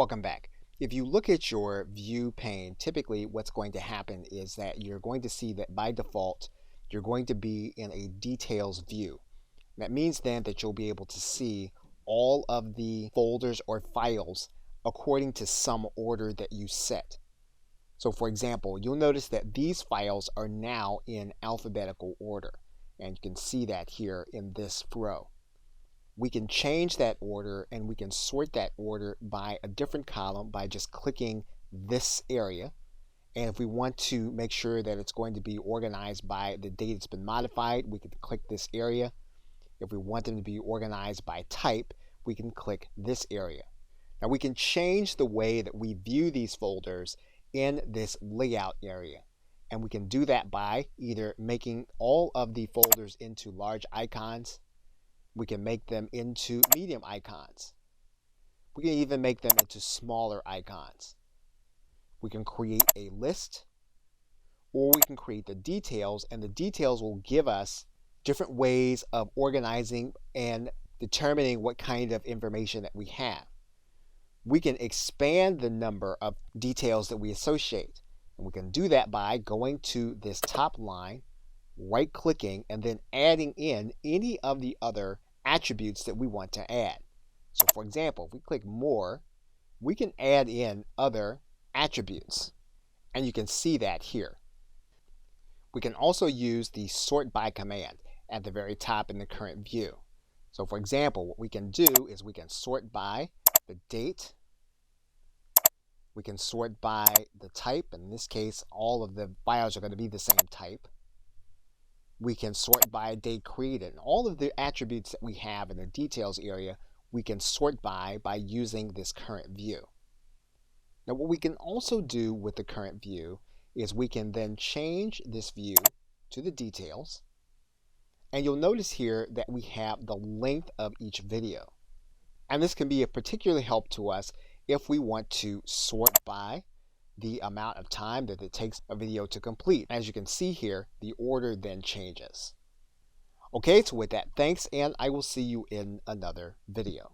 Welcome back. If you look at your view pane, typically what's going to happen is that you're going to see that by default, you're going to be in a details view. That means then that you'll be able to see all of the folders or files according to some order that you set. So for example, you'll notice that these files are now in alphabetical order, and you can see that here in this row. We can change that order and we can sort that order by a different column by just clicking this area. And if we want to make sure that it's going to be organized by the date it's been modified, we can click this area. If we want them to be organized by type, we can click this area. Now we can change the way that we view these folders in this layout area. And we can do that by either making all of the folders into large icons. We can make them into medium icons. We can even make them into smaller icons. We can create a list, or we can create the details, and the details will give us different ways of organizing and determining what kind of information that we have. We can expand the number of details that we associate, and we can do that by going to this top line, right-clicking, and then adding in any of the other attributes that we want to add. So for example, if we click more, we can add in other attributes, and you can see that here. We can also use the sort by command at the very top in the current view. So for example, what we can do is we can sort by the date. We can sort by the type. In this case, all of the files are going to be the same type. We can sort by date created. And all of the attributes that we have in the details area, we can sort by using this current view. Now what we can also do with the current view is we can then change this view to the details. And you'll notice here that we have the length of each video. And this can be of particular help to us if we want to sort by the amount of time that it takes a video to complete. As you can see here, the order then changes. Okay, so with that, thanks, and I will see you in another video.